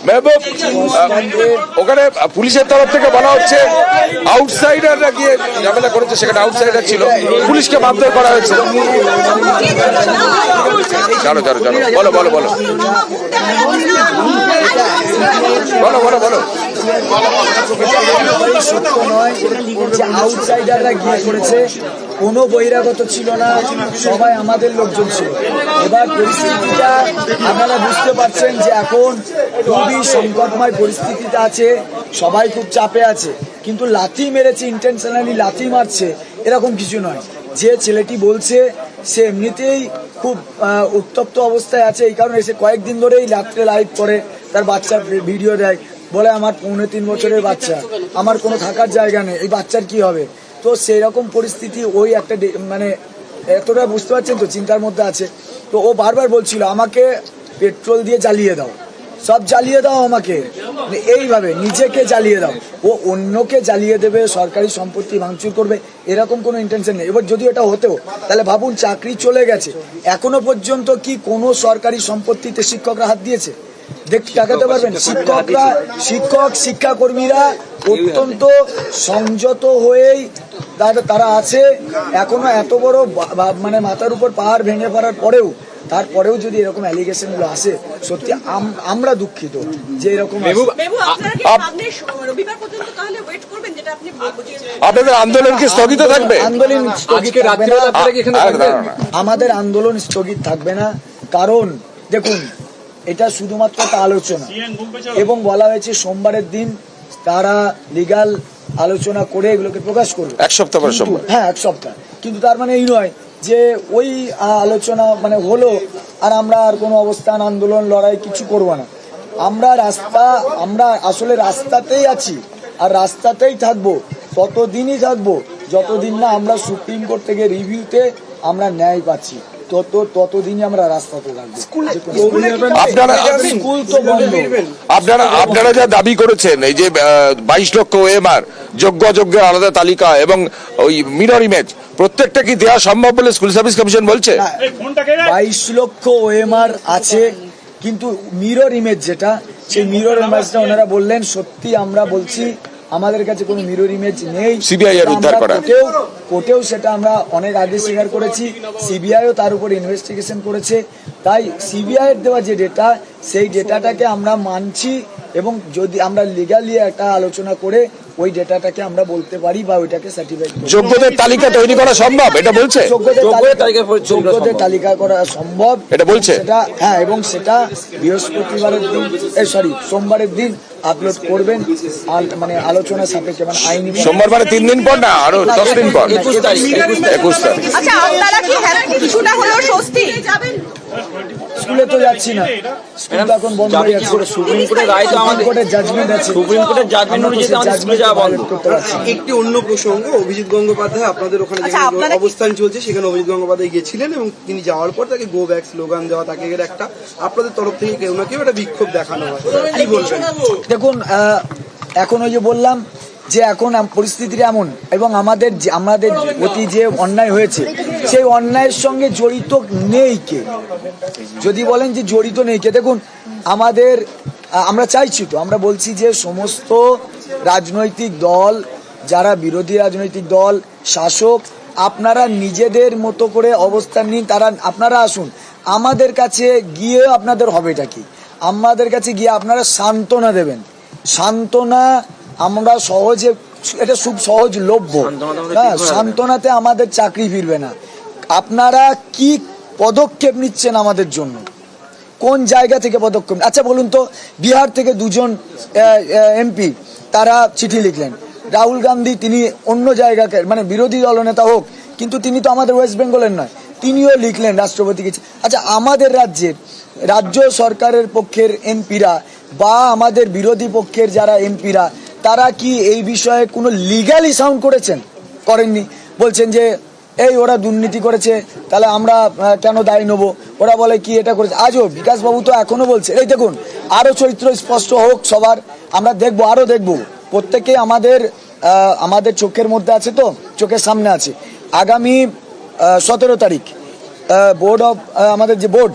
মেহবুব, ওখানে পুলিশের তরফ থেকে বলা হচ্ছে আউটসাইডাররা গিয়ে ঝামেলা করেছে, সেখানে আউটসাইডার ছিল, পুলিশকে মারধর করা হয়েছে। চলো চলো চলো, বলো বলো বলো বলো বলো বলো। সত্য নয় যে আউটসাইডাররা গিয়ে করেছে, কোনো বহিরাগত ছিল না, সবাই আমাদের লোকজন ছিল। এবার পরিস্থিতিটা আপনারা বুঝতে পারছেন যে এখন খুবই সংকটময় পরিস্থিতিতে আছে, সবাই খুব চাপে আছে। কিন্তু লাথি মেরেছে, ইন্টেনশনালি লাথি মারছে এরকম কিছু নয়। যে ছেলেটি বলছে সে এমনিতেই খুব উত্তপ্ত অবস্থায় আছে, এই কারণে এসে কয়েকদিন ধরেই রাত্রে লাইভ করে, তার বাচ্চার ভিডিও দেয়, বলে আমার 3.5 বছরের বাচ্চা, আমার কোনো থাকার জায়গা নেই, এই বাচ্চার কি হবে। তো সেই রকম পরিস্থিতি, ওই একটা মানে এতটা বুঝতে পারছেন তো, চিন্তার মধ্যে আছে। তো ও বারবার বলছিল আমাকে পেট্রোল দিয়ে জ্বালিয়ে দাও, সব জ্বালিয়ে দাও আমাকে, এইভাবে নিজেকে জ্বালিয়ে দাও। ও অন্যকে জ্বালিয়ে দেবে, সরকারি সম্পত্তি ভাঙচুর করবে, এরকম কোনো ইন্টেনশন নেই। এবার যদি এটা হতেও, তাহলে ভাবুন চাকরি চলে গেছে, এখনো পর্যন্ত কি কোনো সরকারি সম্পত্তিতে শিক্ষকরা হাত দিয়েছে? দেখাতে পারবেন? শিক্ষক শিক্ষাকর্মীরা অত্যন্ত সংযত হয়েই তারা আছে এখনো। এত বড় মানে মাথার উপর পাহাড় ভেঙে পড়ার পরেও, তারপরেও যদি এরকম অ্যালিগেশন গুলো আসে, সত্যি আমরা দুঃখিত যে এরকম। আপনাদের আন্দোলন কি স্থগিত থাকবে? আন্দোলন স্থগিত থাকবে না, আমাদের আন্দোলন স্থগিত থাকবে না। কারণ দেখুন, এটা শুধুমাত্র একটা আলোচনা, এবং বলা হয়েছে সোমবারের দিন তারা লিগাল আলোচনা করে এগুলোকে প্রকাশ করবে। 1 সপ্তাহ পর সোমবার? হ্যাঁ, 1 সপ্তাহ। কিন্তু তার মানে এই নয় যে ওই আলোচনা মানে হলো আর আমরা আর কোনো অবস্থান, আন্দোলন, লড়াই কিছু করব না। আমরা আসলে রাস্তাতেই আছি আর রাস্তাতেই থাকবো, ততদিনই থাকবো যতদিন না আমরা সুপ্রিম কোর্ট থেকে রিভিউতে আমরা ন্যায় পাচ্ছি, ততদিনই আমরা রাস্তাতে থাকবো। স্কুল তো বন্ধ। আপনারা যা দাবি করেছেন, এই যে 22 লক্ষ ওএমআর, যোগ্য অযোগ্যের আলাদা তালিকা এবং ওই মিরর ইমেজ, প্রত্যেকটা কি দেওয়া সম্ভব বলে স্কুল সার্ভিস কমিশন বলছে? 22 লক্ষ ওএমআর আছে, কিন্তু মিরর ইমেজ যেটা, সেই মিরর ইমেজটা ওনারা বললেন সত্যি, আমরা বলছি আমাদের কাছে কোনো মিরর ইমেজ নেই। সিবিআই এর উদ্ধার করা, কোর্টেও সেটা আমরা অনেক আগে স্বীকার করেছি, সিবিআইও তার উপর ইনভেস্টিগেশন করেছে। তাই সিবিআই এর দেওয়া যে ডেটা, সেই ডেটাটাকে আমরা মানছি, এবং যদি আমরা লিগালি একটা আলোচনা করে ওই ডেটাটাকে আমরা বলতে পারি বা ওইটাকে সার্টিফাই করি। যোগ্যদের তালিকা তৈরি করা সম্ভব এটা বলছে? যোগ্যদের তালিকা করা সম্ভব এটা বলছে সেটা, হ্যাঁ, এবং সেটা বৃহস্পতিবারের দিন, সোমবারের দিন আপলোড করবেন, মানে আলোচনা সাপেক্ষে, মানে আইনি। সোমবার মানে 3 দিন পর না, আরো 10 দিন পর? 21 তারিখ। আচ্ছা, আপনারা কি কিছুটা হলেও স্বস্তি? স্কুলে তো যাচ্ছি না, স্কুল তো এখন বন্ধ হয়ে গেছে। সুপ্রিম কোর্টের রায় তো আমাদের, কোর্টের জাজমেন্ট আছে, সুপ্রিম কোর্টের জাজমেন্ট অনুযায়ী আমাদের স্কুলে যাওয়া বন্ধ করতে পারছি। একটি অন্য প্রসঙ্গ, অভিজিৎ গঙ্গোপাধ্যায় আপনাদের ওখানে যেখানে অবস্থান চলছে সেখানে অভিজিৎ গঙ্গোপাধ্যায় গিয়েছিলেন, এবং তিনি যাওয়ার পর তাকে গো ব্যাক স্লোগান দেওয়া, তাকে একটা আপনাদের তরফ থেকে কেউ না কেউ একটা বিক্ষোভ দেখানো হয়, কি বলবেন? দেখুন, এখন ওই যে বললাম যে এখন পরিস্থিতিটা এমন, এবং আমাদের প্রতি যে অন্যায় হয়েছে সেই অন্যায়ের সঙ্গে জড়িত নেই কে, যদি বলেন যে জড়িত নেই কে, দেখুন আমরা চাইছি তো, আমরা বলছি যে সমস্ত রাজনৈতিক দল, যারা বিরোধী রাজনৈতিক দল, শাসক, আপনারা নিজেদের মতো করে অবস্থান নিন, আপনারা আসুন আমাদের কাছে গিয়ে, আপনাদের হবেটা কি, আমাদের কাছে গিয়ে আপনারা সান্ত্বনা দেবেন। সান্ত্বনা আমরা সহজে, এটা খুব সহজলভ্য, হ্যাঁ, সান্ত্বনাতে আমাদের চাকরি ফিরবে না। আপনারা কি পদক্ষেপ নিচ্ছেন আমাদের জন্য, কোন জায়গা থেকে পদক্ষেপ? আচ্ছা বলুন তো, বিহার থেকে 2জন এমপি তারা চিঠি লিখলেন, রাহুল গান্ধী তিনি অন্য জায়গাকে, মানে বিরোধী দলনেতা হোক, কিন্তু তিনি তো আমাদের ওয়েস্ট বেঙ্গলের নয়, তিনিও লিখলেন রাষ্ট্রপতিকে। আচ্ছা, আমাদের রাজ্য সরকারের পক্ষের এমপিরা বা আমাদের বিরোধী পক্ষের যারা এমপিরা, তারা কি এই বিষয়ে কোনো লিগালি সাউন্ড করেননি? বলছেন যে এই ওরা দুর্নীতি করেছে, তাহলে আমরা কেন দায়ী নেবো, ওরা বলে কি এটা করেছে। আজও বিকাশবাবু তো এখনো বলছে, এই দেখুন, আরো চরিত্র স্পষ্ট হোক সবার, আমরা দেখবো, আরো দেখবো, প্রত্যেকে আমাদের চোখের মধ্যে আছে, তো চোখের সামনে আছে। আগামী 17 তারিখ বোর্ড অফ আমাদের যে board,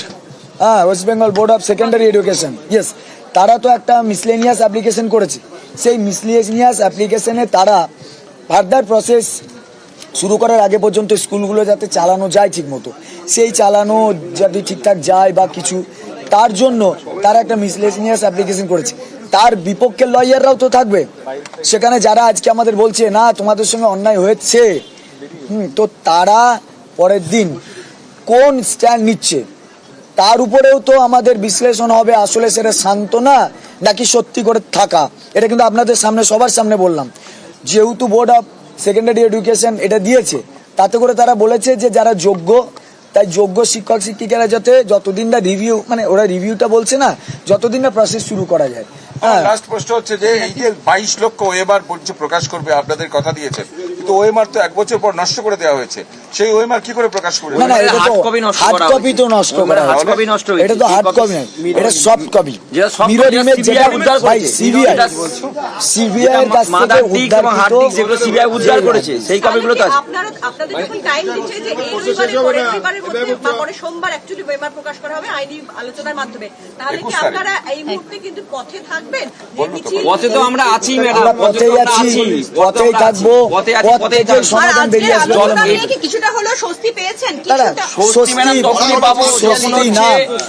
West Bengal board of secondary education, yes, তারা তো একটা মিসলেনিয়াস অ্যাপ্লিকেশন করেছে, সেই মিসলেনিয়াস অ্যাপ্লিকেশনে তারা ফার্দার প্রসেস শুরু করার আগে পর্যন্ত স্কুলগুলো যাতে চালানো যায় ঠিক মতো, সেই চালানো যদি ঠিকঠাক যায় বা কিছু, তার জন্য তারা একটা মিসলেনিয়াস অ্যাপ্লিকেশন করেছে। তার বিপক্ষে লয়াররাও তো থাকবে সেখানে, যারা আজকে আমাদের বলছে না তোমাদের সঙ্গে অন্যায় হয়েছে, তো তারা পরের দিন কোন স্ট্যান্ড নিচ্ছে তার উপরেও তো আমাদের বিশ্লেষণ হবে, আসলে সেটা সান্ত্বনা নাকি সত্যি করে থাকা। এটা কিন্তু আপনাদের সামনে সবার সামনে বললাম, যেহেতু বোর্ড অফ সেকেন্ডারি এডুকেশন এটা দিয়েছে, তাতে করে তারা বলেছে যে যারা যোগ্য, তাই যোগ্য শিক্ষক শিক্ষিকারা যাতে যতদিন না রিভিউ, মানে ওরা রিভিউটা বলছে না, যতদিন না প্রসেস শুরু করা যায়। হ্যাঁ, লাস্ট প্রশ্ন হচ্ছে যে এই যে 22 লক্ষ ওএমআর বলছে প্রকাশ করবে, আপনাদের কথা দিয়েছেন, কিন্তু ওএমআর তো 1 বছর পর নষ্ট করে দেওয়া হয়েছে, সেই ওএমআর কি করে প্রকাশ করবে? না না, এটা তো hard copy নষ্ট হার্ড করা কপি তো নষ্ট করা hard copy নষ্ট হয়েছে। এটা তো হার্ড কপি নয়, এটা সফট কপি। যেটা soft mirror copy image CBI যেটা উদ্ধার ভাই করেছে। সিবিআই এর কাছ মাদার থেকে ডিস্ক এবং হার্ড ডিস্ক যেগুলো সিবিআই উদ্ধার করেছে, সেই কপিগুলো তো আছে। আপনাদের যখন টাইম দিচ্ছে যে এই রবিবারের মধ্যে বা পরে সোমবার অ্যাকচুয়ালি ওয়েমার প্রকাশ করা হবে আইনি আলোচনার মাধ্যমে, তাহলে কি 21 তারিখ। আপনারা এই মুহূর্তে কিন্তু পথে থাকবেন? যে মিছিল পথে তো আমরা আছি ম্যাডাম, আমরা পথেই আছি, পথেই থাকবো, পথে যে আর সমাধান আজকে বেরিয়ে আসবে। আলোচনা নিয়ে কি কিছুটা হলেও স্বস্তি পেয়েছেন? দাদা, কিছুটা স্বস্তি ম্যাডাম তখনই পাবো যখন স্বস্তি না,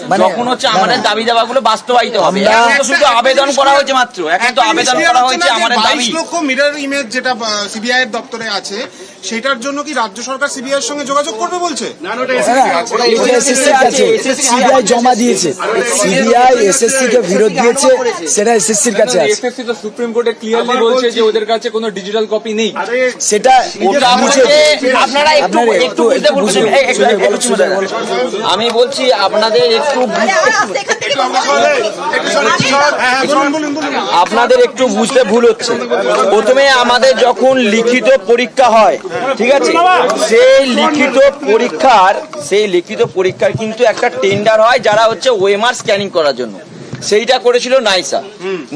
মানে যখন হচ্ছে আমাদের না, দাবি দাবাগুলো বাস্তবায়িত হবে। আমরা- এখন তো শুধু আবেদন করা হয়েছে মাত্র, এখন তো আবেদন করা হয়েছে আমাদের দাবি। 22 লক্ষ মিরর ইমেজ যেটা সিবিআই এর দপ্তরে আছে, সেটার জন্য কি রাজ্য সরকার সিবিআই এর সঙ্গে যোগাযোগ করবে বলছে? না, ওটা SSC র কাছে সিবিআই জমা দিয়েছে, সিবিআই এসএসসি কে বিরোধ দিয়েছে, সেটা এসএসসির কাছে আছে। এসএসসি তো সুপ্রিম কোর্টে ক্লিয়ারলি বলছে যে ওদের কাছে কোনো ডিজিটাল কপি নেই। সেটা ওটা বুঝে- বলতে আপনারা একটু একটু বুঝতে বলছেন। একটু শুনে দেন। আমি বলছি আপনাদের একটু আরে আস্তে এখান থেকে কথা আপনাদের একটু বুঝতে ভুল হচ্ছে। প্রথমে আমাদের যখন লিখিত পরীক্ষা হয়, ঠিক আছে, সেই লিখিত পরীক্ষার কিন্তু একটা টেন্ডার হয় যারা হচ্ছে ওএমআর স্ক্যানিং করার জন্য, সেইটা করেছিল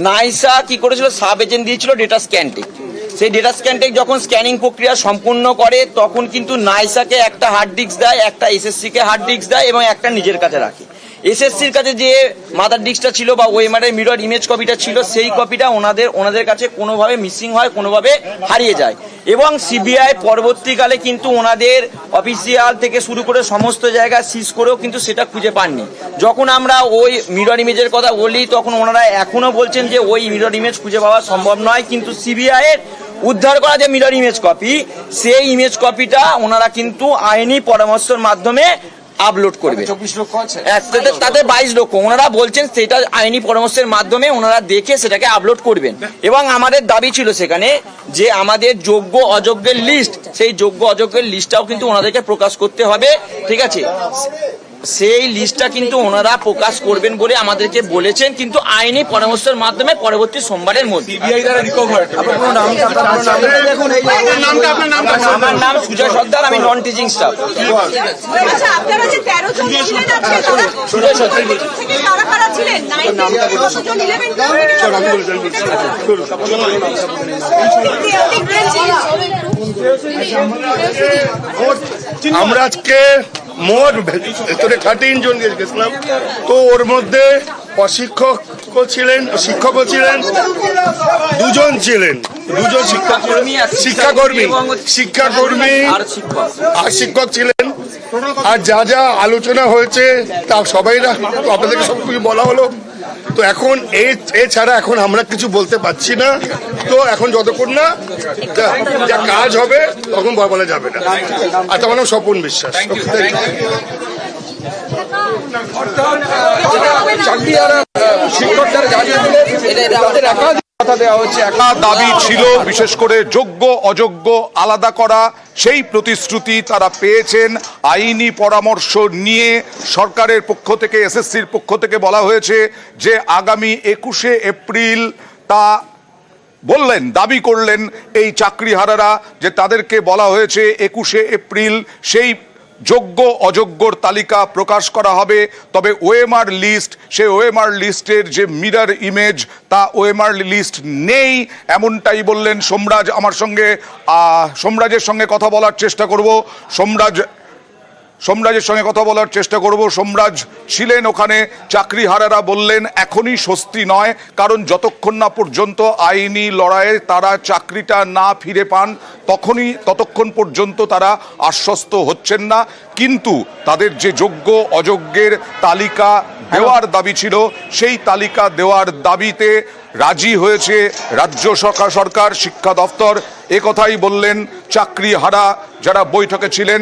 নাইসা কি করেছিল, সাব এজেন্ট দিয়েছিল ডেটা স্ক্যানটেক। সেই ডেটা স্ক্যানটেক যখন স্ক্যানিং প্রক্রিয়া সম্পূর্ণ করে, তখন কিন্তু নাইসাকে একটা হার্ড ডিস্ক দেয়, একটা এসএসসি কে হার্ড ডিস্ক দেয় এবং একটা নিজের কাছে রাখে। এসএসসির কাছে যে মাদার ডিস্কটা ছিল বা ওএমআর এর মিরর ইমেজ কপিটা ছিল, সেই কপিটা ওনাদের কাছে কোনোভাবে মিসিং হয়, কোনোভাবে হারিয়ে যায়। এবং সিবিআই পরবর্তীকালে কিন্তু ওনাদের অফিসিয়াল থেকে শুরু করে সমস্ত জায়গায় সিজ করেও কিন্তু সেটা খুঁজে পাননি। যখন আমরা ওই মিরর ইমেজের কথা বলি, তখন ওনারা এখনো বলছেন যে ওই মিরর ইমেজ খুঁজে পাওয়া সম্ভব নয়, কিন্তু সিবিআই এর উদ্ধার করা যে মিরর ইমেজ কপি, সেই ইমেজ কপিটা ওনারা কিন্তু আইনি পরামর্শের মাধ্যমে আপলোড করবে। 24 লক্ষ আছে, তাতে 22 লক্ষ ওনারা বলছেন, সেটা আইনি পরামর্শের মাধ্যমে ওনারা দেখে সেটাকে আপলোড করবেন। এবং আমাদের দাবি ছিল সেখানে যে আমাদের যোগ্য অযোগ্যের লিস্ট, সেই যোগ্য অযোগ্যের লিস্টটাও কিন্তু ওনাদেরকে প্রকাশ করতে হবে, ঠিক আছে। সেই লিস্টটা কিন্তু ওনারা প্রকাশ করবেন বলে আমাদেরকে বলেছেন, কিন্তু আইনি পরামর্শের মাধ্যমে পরবর্তী সোমবারের মধ্যে। আমার নাম সুজয় সর্দার, আমি নন টিচিং স্টাফ। আচ্ছা, আপনারা যে 13 জন ছিলেন আজকে, তারা সুজয় সর্দার থেকে কারা কারা ছিলেন? 19 কতজন, 11 আমরা আজকে মোট ভেতরে 13 জন গেছিলাম, তো ওর মধ্যে অশিক্ষকও ছিলেন, শিক্ষকও ছিলেন, দুজন শিক্ষাকর্মী আর শিক্ষক ছিলেন। আর যা যা আলোচনা হয়েছে তা সবাই আপনাদেরকে সব কিছু বলা হলো। তো এখন এছাড়া এখন আমরা কিছু বলতে পারছি না। তো এখন যতক্ষণ না যা কাজ হবে তখন বলা যাবে না। আর তোমার নাম স্বপন বিশ্বাস। দাবি ছিল বিশেষ করে যোগ্য অযোগ্য আলাদা করা, সেই প্রতিশ্রুতি তারা পেয়েছেন। আইনি পরামর্শ নিয়ে সরকারের পক্ষ থেকে, এসএসসির পক্ষ থেকে বলা হয়েছে যে আগামী 21শে এপ্রিল তা বললেন, দাবি করলেন এই চাকরিহারারা, যে তাদেরকে বলা হয়েছে 21শে এপ্রিল সেই যোগ্য অযোগ্যর তালিকা প্রকাশ করা হবে। তবে ওএমআর লিস্ট, সেই ওএমআর লিস্টের যে মিরর ইমেজ, তা ওএমআর লিস্ট নেই, এমনটাই বললেন সোমরাজ। আমার সঙ্গে সোমরাজের সঙ্গে কথা বলার চেষ্টা করব। সোমরাজের সঙ্গে কথা বলার চেষ্টা করব। সোমরাজ ছিলেন ওখানে, চাকরিহারারা বললেন এখনই স্বস্তি নয়, কারণ যতক্ষণ না পর্যন্ত আইনি লড়াইয়ে তারা চাকরিটা না ফিরে পান ততক্ষণ পর্যন্ত তারা আশ্বস্ত হচ্ছেন না। কিন্তু তাদের যে যোগ্য অযোগ্যের তালিকা দেওয়ার দাবি ছিল, সেই তালিকা দেওয়ার দাবিতে রাজি হয়েছে রাজ্য সরকার, শিক্ষা দপ্তর। একথাই বললেন চাকরিহারা যারা বৈঠকে ছিলেন।